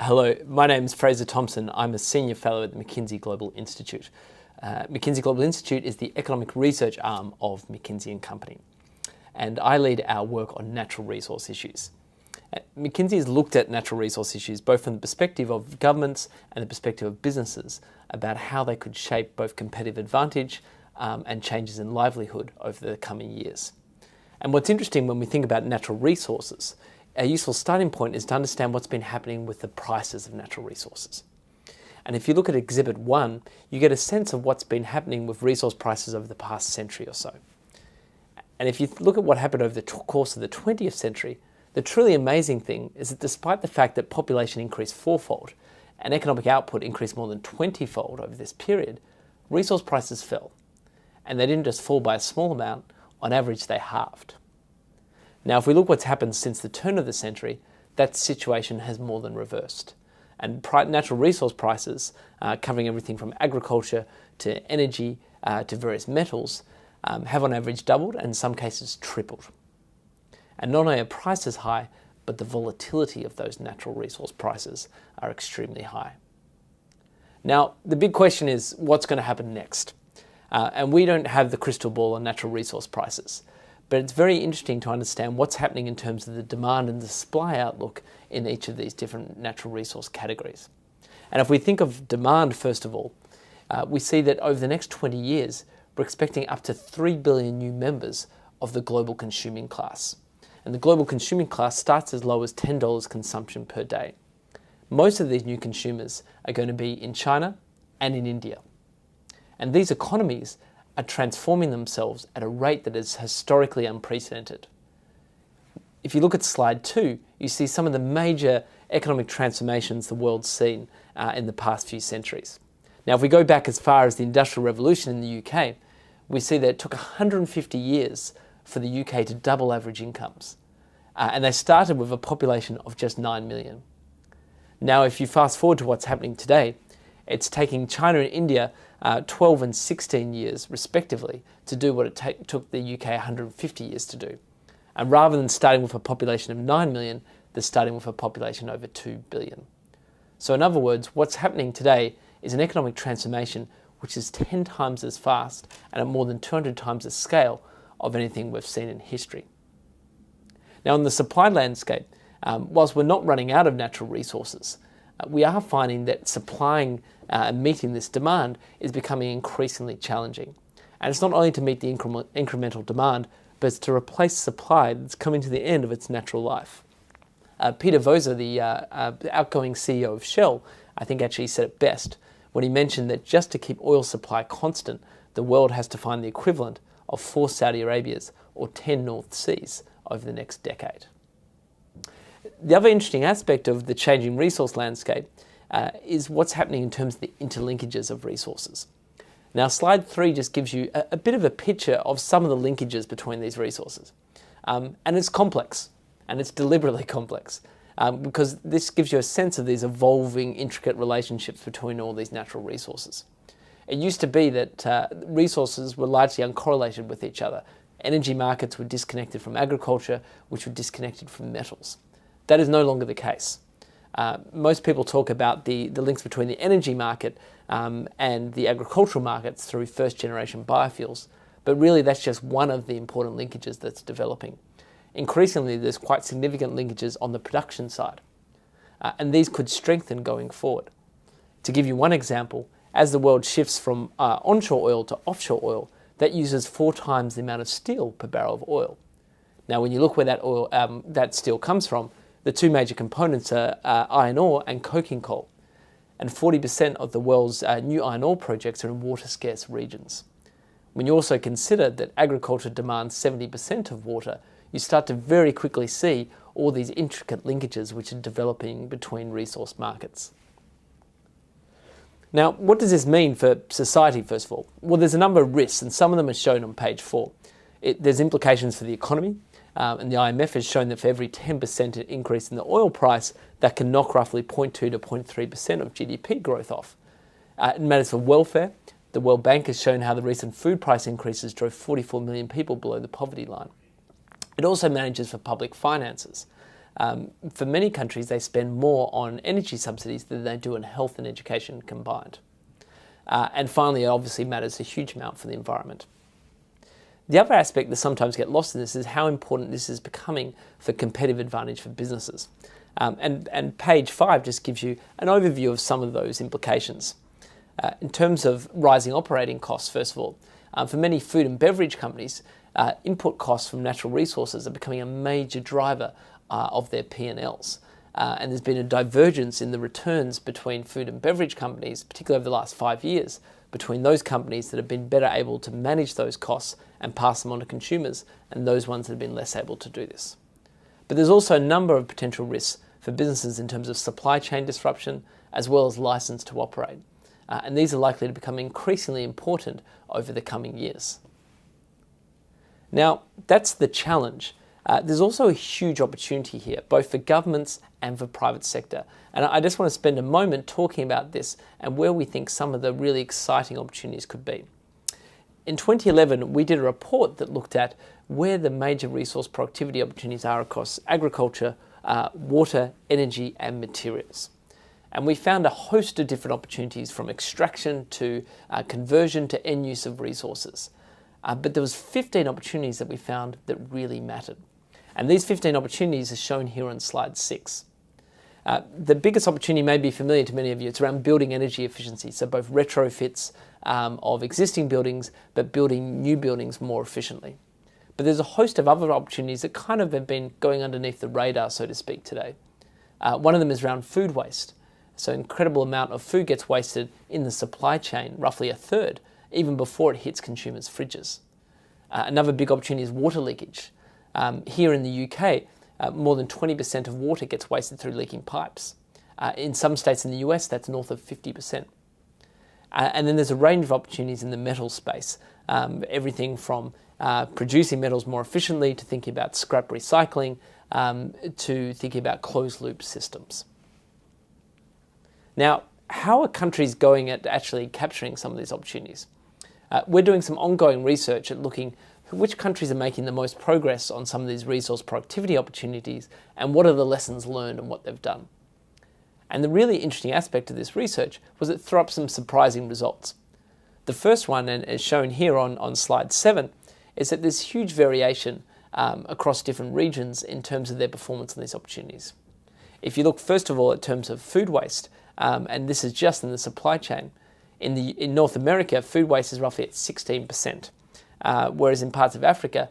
Hello, my name is Fraser Thompson. I'm a Senior Fellow at the McKinsey Global Institute. McKinsey Global Institute is the economic research arm of McKinsey & Company, and I lead our work on natural resource issues. McKinsey has looked at natural resource issues both from the perspective of governments and the perspective of businesses about how they could shape both competitive advantage and changes in livelihood over the coming years. And what's interesting when we think about natural resources, a useful starting point is to understand what's been happening with the prices of natural resources. And if you look at Exhibit 1, you get a sense of what's been happening with resource prices over the past century or so. And if you look at what happened over the course of the 20th century, the truly amazing thing is that despite the fact that population increased fourfold and economic output increased more than 20-fold over this period, resource prices fell. And they didn't just fall by a small amount, on average they halved. Now, if we look what's happened since the turn of the century, that situation has more than reversed. And natural resource prices, covering everything from agriculture to energy to various metals, have on average doubled and in some cases tripled. And not only are prices high, but the volatility of those natural resource prices are extremely high. Now, the big question is what's going to happen next? And we don't have the crystal ball on natural resource prices. But it's very interesting to understand what's happening in terms of the demand and the supply outlook in each of these different natural resource categories. And if we think of demand, first of all, we see that over the next 20 years, we're expecting up to 3 billion new members of the global consuming class. And the global consuming class starts as low as $10 consumption per day. Most of these new consumers are going to be in China and in India. And these economies are transforming themselves at a rate that is historically unprecedented. If you look at slide 2, you see some of the major economic transformations the world's seen in the past few centuries. Now, if we go back as far as the Industrial Revolution in the UK, we see that it took 150 years for the UK to double average incomes. And they started with a population of just 9 million. Now, if you fast forward to what's happening today, it's taking China and India 12 and 16 years, respectively, to do what it took the UK 150 years to do. And rather than starting with a population of 9 million, they're starting with a population over 2 billion. So in other words, what's happening today is an economic transformation which is 10 times as fast and at more than 200 times the scale of anything we've seen in history. Now, in the supply landscape, whilst we're not running out of natural resources, we are finding that supplying and meeting this demand is becoming increasingly challenging. And it's not only to meet the incremental demand, but it's to replace supply that's coming to the end of its natural life. Peter Voser, the outgoing CEO of Shell, I think actually said it best when he mentioned that just to keep oil supply constant, the world has to find the equivalent of 4 Saudi Arabias or 10 North Seas over the next decade. The other interesting aspect of the changing resource landscape is what's happening in terms of the interlinkages of resources. Now, slide 3 just gives you a bit of a picture of some of the linkages between these resources. And it's complex, and it's deliberately complex, because this gives you a sense of these evolving, intricate relationships between all these natural resources. It used to be that resources were largely uncorrelated with each other. Energy markets were disconnected from agriculture, which were disconnected from metals. That is no longer the case. Most people talk about the links between the energy market and the agricultural markets through first-generation biofuels, but really that's just one of the important linkages that's developing. Increasingly, there's quite significant linkages on the production side, and these could strengthen going forward. To give you one example, as the world shifts from onshore oil to offshore oil, that uses 4 times the amount of steel per barrel of oil. Now, when you look where that steel comes from, the 2 major components are iron ore and coking coal. And 40% of the world's new iron ore projects are in water-scarce regions. When you also consider that agriculture demands 70% of water, you start to very quickly see all these intricate linkages which are developing between resource markets. Now, what does this mean for society, first of all? Well, there's a number of risks, and some of them are shown on page 4. There's implications for the economy. And the IMF has shown that for every 10% increase in the oil price, that can knock roughly 0.2 to 0.3% of GDP growth off. It matters for welfare. The World Bank has shown how the recent food price increases drove 44 million people below the poverty line. It also manages for public finances. For many countries, they spend more on energy subsidies than they do on health and education combined. And finally, it obviously matters a huge amount for the environment. The other aspect that sometimes gets lost in this is how important this is becoming for competitive advantage for businesses. And page 5 just gives you an overview of some of those implications. In terms of rising operating costs, first of all, for many food and beverage companies, input costs from natural resources are becoming a major driver of their P&Ls. And there's been a divergence in the returns between food and beverage companies, particularly over the last 5 years, between those companies that have been better able to manage those costs and pass them on to consumers, and those ones that have been less able to do this. But there's also a number of potential risks for businesses in terms of supply chain disruption, as well as license to operate. And these are likely to become increasingly important over the coming years. Now, that's the challenge. There's also a huge opportunity here, both for governments and for private sector. And I just want to spend a moment talking about this and where we think some of the really exciting opportunities could be. In 2011, we did a report that looked at where the major resource productivity opportunities are across agriculture, water, energy, and materials. And we found a host of different opportunities, from extraction to conversion to end use of resources. But there was 15 opportunities that we found that really mattered. And these 15 opportunities are shown here on slide 6. The biggest opportunity may be familiar to many of you. It's around building energy efficiency, so both retrofits of existing buildings, but building new buildings more efficiently. But there's a host of other opportunities that kind of have been going underneath the radar, so to speak, today. One of them is around food waste. So an incredible amount of food gets wasted in the supply chain, roughly a third, even before it hits consumers' fridges. Another big opportunity is water leakage. Here in the UK, more than 20% of water gets wasted through leaking pipes. In some states in the US, that's north of 50%. And then there's a range of opportunities in the metal space, everything from producing metals more efficiently to thinking about scrap recycling to thinking about closed-loop systems. Now, how are countries going at actually capturing some of these opportunities? We're doing some ongoing research at looking at which countries are making the most progress on some of these resource productivity opportunities and what are the lessons learned and what they've done. And the really interesting aspect of this research was it threw up some surprising results. The first one, and as shown here on slide 7, is that there's huge variation across different regions in terms of their performance on these opportunities. If you look first of all in terms of food waste, and this is just in the supply chain, in North America, food waste is roughly at 16%, whereas in parts of Africa,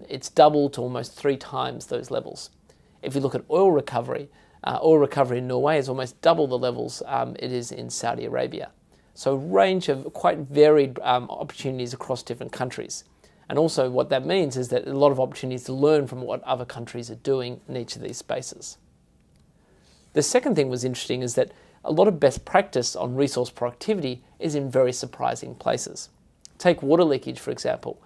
it's double to almost 3 times those levels. If you look at oil recovery in Norway is almost double the levels it is in Saudi Arabia. So a range of quite varied opportunities across different countries. And also what that means is that a lot of opportunities to learn from what other countries are doing in each of these spaces. The second thing was interesting is that a lot of best practice on resource productivity is in very surprising places. Take water leakage, for example.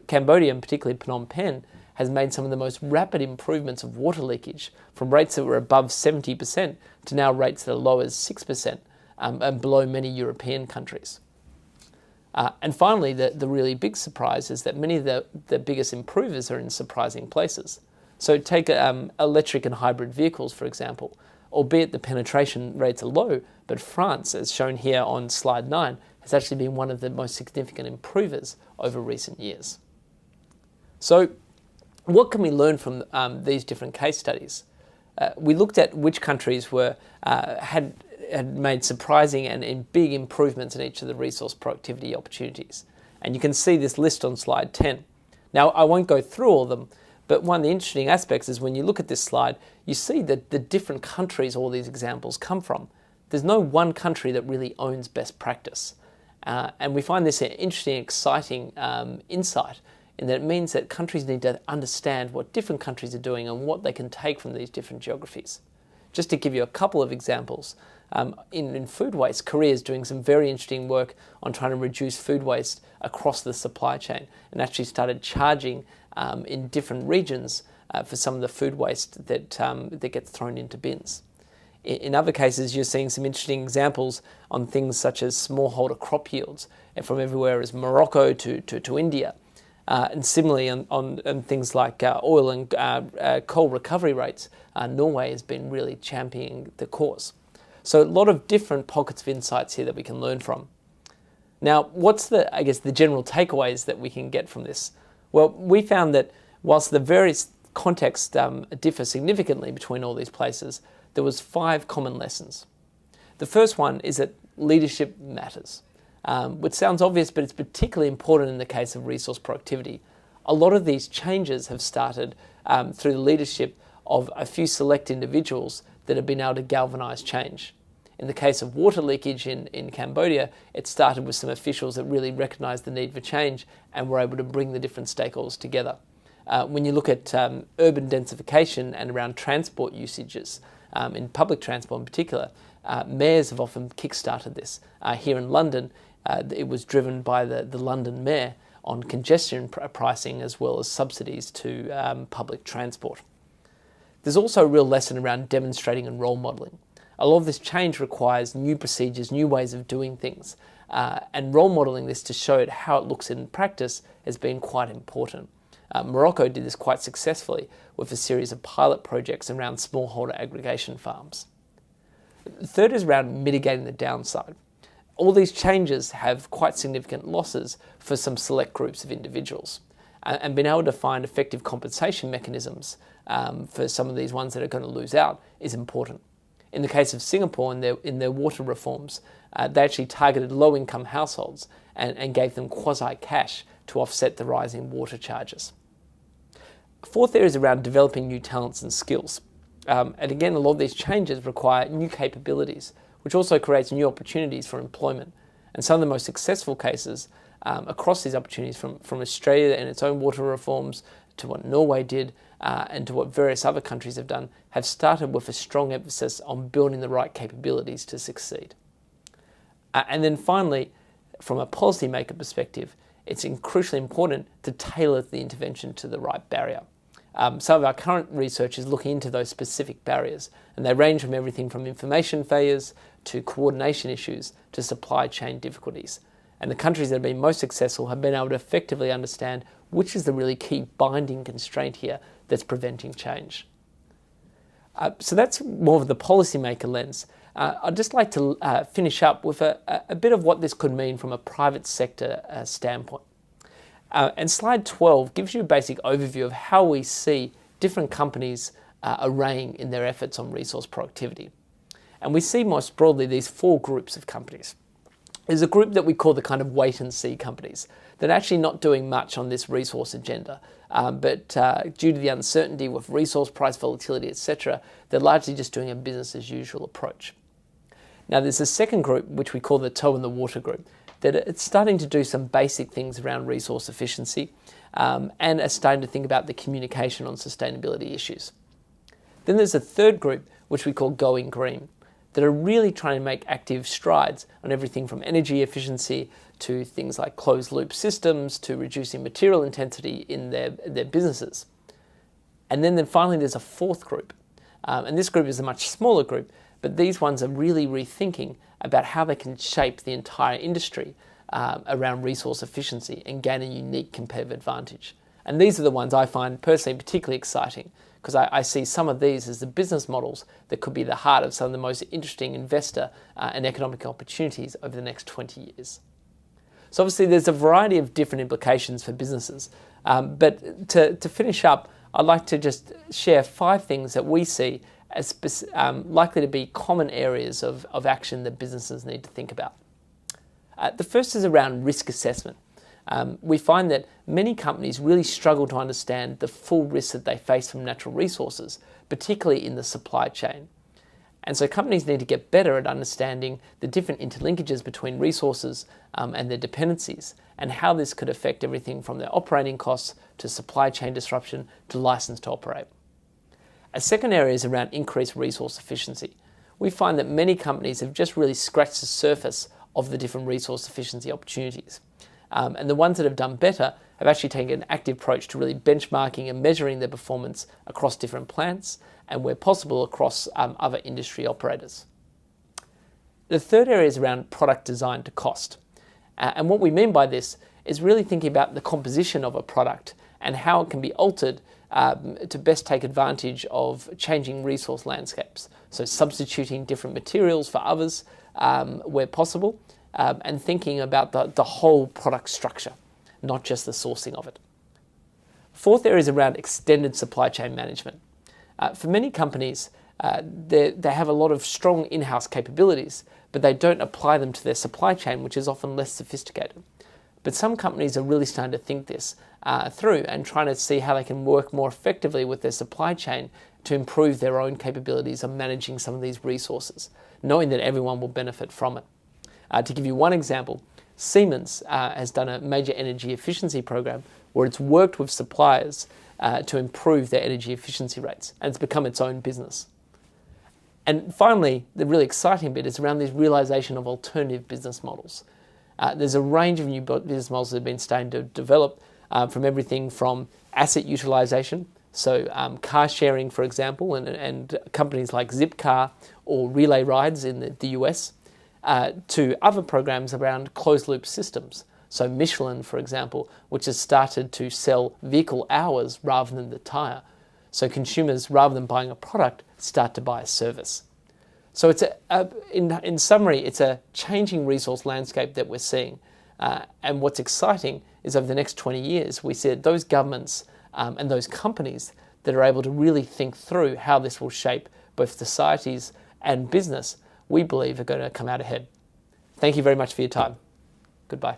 Cambodia, and particularly Phnom Penh, has made some of the most rapid improvements of water leakage from rates that were above 70% to now rates that are low as 6% and below many European countries. And finally, the really big surprise is that many of the biggest improvers are in surprising places. So take electric and hybrid vehicles, for example. Albeit the penetration rates are low, but France, as shown here on slide 9, has actually been one of the most significant improvers over recent years. So what can we learn from these different case studies? We looked at which countries had made surprising and big improvements in each of the resource productivity opportunities. And you can see this list on slide 10. Now, I won't go through all of them, but one of the interesting aspects is when you look at this slide, you see that the different countries all these examples come from. There's no one country that really owns best practice. And we find this an interesting, exciting insight in that it means that countries need to understand what different countries are doing and what they can take from these different geographies. Just to give you a couple of examples, in food waste, Korea is doing some very interesting work on trying to reduce food waste across the supply chain and actually started charging in different regions for some of the food waste that gets thrown into bins. In other cases, you're seeing some interesting examples on things such as smallholder crop yields from everywhere as Morocco to India. And similarly on things like oil and coal recovery rates, Norway has been really championing the cause. So a lot of different pockets of insights here that we can learn from. Now, what's the general takeaways that we can get from this? Well, we found that whilst the various contexts differ significantly between all these places, there was 5 common lessons. The first one is that leadership matters, which sounds obvious, but it's particularly important in the case of resource productivity. A lot of these changes have started through the leadership of a few select individuals that have been able to galvanise change. In the case of water leakage in Cambodia, it started with some officials that really recognised the need for change and were able to bring the different stakeholders together. When you look at urban densification and around transport usages, in public transport in particular, mayors have often kick-started this. Here in London, it was driven by the London mayor on congestion pricing as well as subsidies to public transport. There's also a real lesson around demonstrating and role modelling. A lot of this change requires new procedures, new ways of doing things, and role modelling this to show it how it looks in practice has been quite important. Morocco did this quite successfully with a series of pilot projects around smallholder aggregation farms. The third is around mitigating the downside. All these changes have quite significant losses for some select groups of individuals, and being able to find effective compensation mechanisms for some of these ones that are going to lose out is important. In the case of Singapore, in their water reforms, they actually targeted low-income households and gave them quasi-cash to offset the rising water charges. Fourth area is around developing new talents and skills. And again, a lot of these changes require new capabilities, which also creates new opportunities for employment. And some of the most successful cases across these opportunities, from Australia and its own water reforms to what Norway did and to what various other countries have done, have started with a strong emphasis on building the right capabilities to succeed. And then finally, from a policymaker perspective, it's crucially important to tailor the intervention to the right barrier. Some of our current research is looking into those specific barriers, and they range from everything from information failures to coordination issues to supply chain difficulties. And the countries that have been most successful have been able to effectively understand which is the really key binding constraint here that's preventing change. So that's more of the policymaker lens. I'd just like to finish up with a bit of what this could mean from a private sector standpoint. And slide 12 gives you a basic overview of how we see different companies arraying in their efforts on resource productivity. And we see most broadly these 4 groups of companies. There's a group that we call the kind of wait and see companies that are actually not doing much on this resource agenda, but due to the uncertainty with resource price volatility, etc., they're largely just doing a business as usual approach. Now there's a second group, which we call the toe in the water group, that it's starting to do some basic things around resource efficiency and are starting to think about the communication on sustainability issues. Then there's a third group, which we call going green, that are really trying to make active strides on everything from energy efficiency to things like closed loop systems to reducing material intensity in their businesses. And then finally there's a fourth group, and this group is a much smaller group, but these ones are really rethinking about how they can shape the entire industry around resource efficiency and gain a unique competitive advantage. And these are the ones I find personally particularly exciting, because I see some of these as the business models that could be the heart of some of the most interesting investor and economic opportunities over the next 20 years. So obviously there's a variety of different implications for businesses, but to finish up, I'd like to just share 5 things that we see as likely to be common areas of action that businesses need to think about. The first is around risk assessment. We find that many companies really struggle to understand the full risks that they face from natural resources, particularly in the supply chain. And so companies need to get better at understanding the different interlinkages between resources and their dependencies, and how this could affect everything from their operating costs to supply chain disruption to license to operate. A second area is around increased resource efficiency. We find that many companies have just really scratched the surface of the different resource efficiency opportunities. And the ones that have done better have actually taken an active approach to really benchmarking and measuring their performance across different plants and, where possible, across other industry operators. The third area is around product design to cost. And what we mean by this is really thinking about the composition of a product and how it can be altered to best take advantage of changing resource landscapes. So substituting different materials for others where possible, and thinking about the whole product structure, not just the sourcing of it. Fourth area is around extended supply chain management. For many companies, they have a lot of strong in-house capabilities, but they don't apply them to their supply chain, which is often less sophisticated. But some companies are really starting to think this through and trying to see how they can work more effectively with their supply chain to improve their own capabilities of managing some of these resources, knowing that everyone will benefit from it. To give you one example, Siemens has done a major energy efficiency program where it's worked with suppliers to improve their energy efficiency rates, and it's become its own business. And finally, the really exciting bit is around this realization of alternative business models. There's a range of new business models that have been starting to develop, from everything from asset utilization, so car sharing, for example, and companies like Zipcar or Relay Rides in the US, to other programs around closed-loop systems. So Michelin, for example, which has started to sell vehicle hours rather than the tyre. So consumers, rather than buying a product, start to buy a service. So it's in summary, it's a changing resource landscape that we're seeing. And what's exciting is over the next 20 years, we see that those governments and those companies that are able to really think through how this will shape both societies and business, we believe are going to come out ahead. Thank you very much for your time. Goodbye.